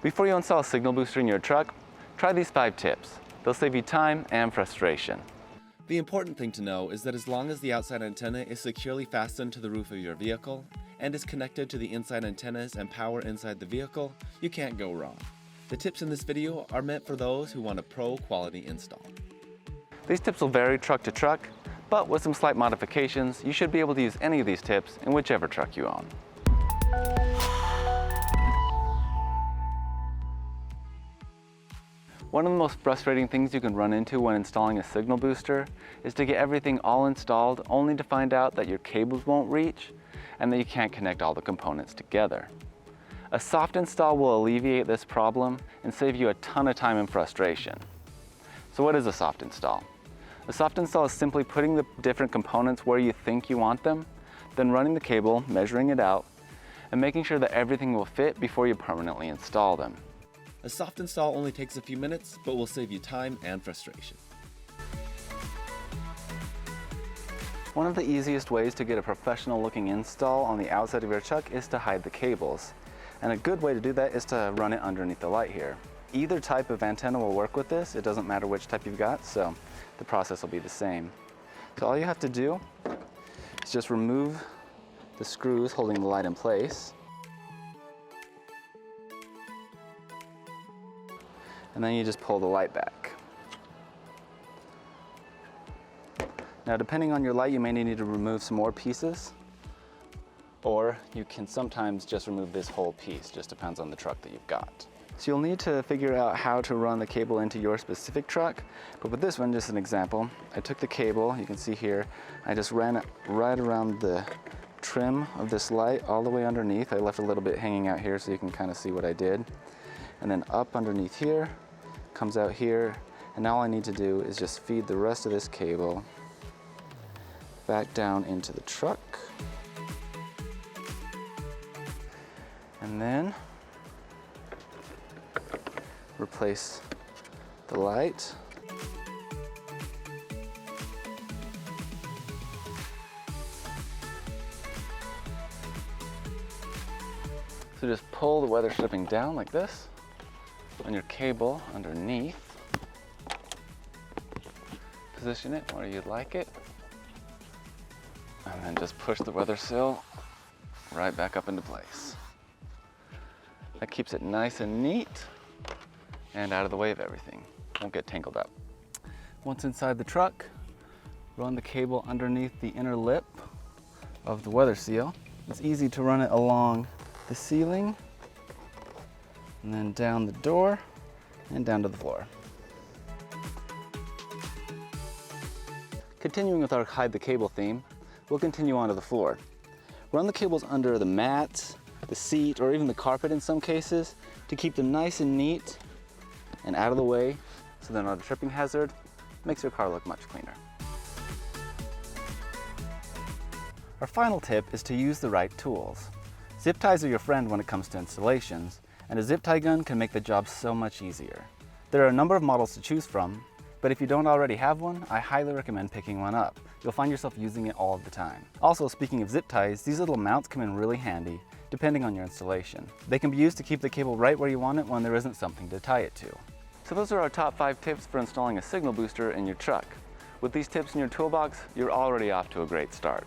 Before you install a signal booster in your truck, try these 5 tips. They'll save you time and frustration. The important thing to know is that as long as the outside antenna is securely fastened to the roof of your vehicle and is connected to the inside antennas and power inside the vehicle, you can't go wrong. The tips in this video are meant for those who want a pro quality install. These tips will vary truck to truck, but with some slight modifications, you should be able to use any of these tips in whichever truck you own. One of the most frustrating things you can run into when installing a signal booster is to get everything all installed only to find out that your cables won't reach and that you can't connect all the components together. A soft install will alleviate this problem and save you a ton of time and frustration. So what is a soft install? A soft install is simply putting the different components where you think you want them, then running the cable, measuring it out, and making sure that everything will fit before you permanently install them. A soft install only takes a few minutes, but will save you time and frustration. One of the easiest ways to get a professional looking install on the outside of your truck is to hide the cables. And a good way to do that is to run it underneath the light here. Either type of antenna will work with this. It doesn't matter which type you've got, so the process will be the same. So all you have to do is just remove the screws holding the light in place. And then you just pull the light back. Now, depending on your light, you may need to remove some more pieces, or you can sometimes just remove this whole piece. Just depends on the truck that you've got. So you'll need to figure out how to run the cable into your specific truck. But with this one, just an example, I took the cable, you can see here, I just ran it right around the trim of this light all the way underneath. I left a little bit hanging out here so you can kind of see what I did. And then up underneath here, comes out here, and now all I need to do is just feed the rest of this cable back down into the truck. And then replace the light. So just pull the weather stripping down like this on your cable underneath. Position it where you'd like it. And then just push the weather sill right back up into place. That keeps it nice and neat and out of the way of everything. Won't get tangled up. Once inside the truck, run the cable underneath the inner lip of the weather seal. It's easy to run it along the ceiling and then down the door and down to the floor. Continuing with our hide the cable theme, we'll continue onto the floor. Run the cables under the mat, the seat, or even the carpet in some cases to keep them nice and neat and out of the way so they're not a tripping hazard. Makes your car look much cleaner. Our final tip is to use the right tools. Zip ties are your friend when it comes to installations, and a zip tie gun can make the job so much easier. There are a number of models to choose from, but if you don't already have one, I highly recommend picking one up. You'll find yourself using it all the time. Also, speaking of zip ties, these little mounts come in really handy, depending on your installation. They can be used to keep the cable right where you want it when there isn't something to tie it to. So those are our top 5 tips for installing a signal booster in your truck. With these tips in your toolbox, you're already off to a great start.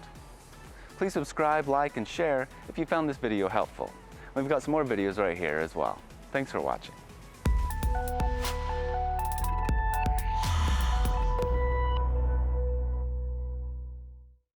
Please subscribe, like, and share if you found this video helpful. We've got some more videos right here as well. Thanks for watching.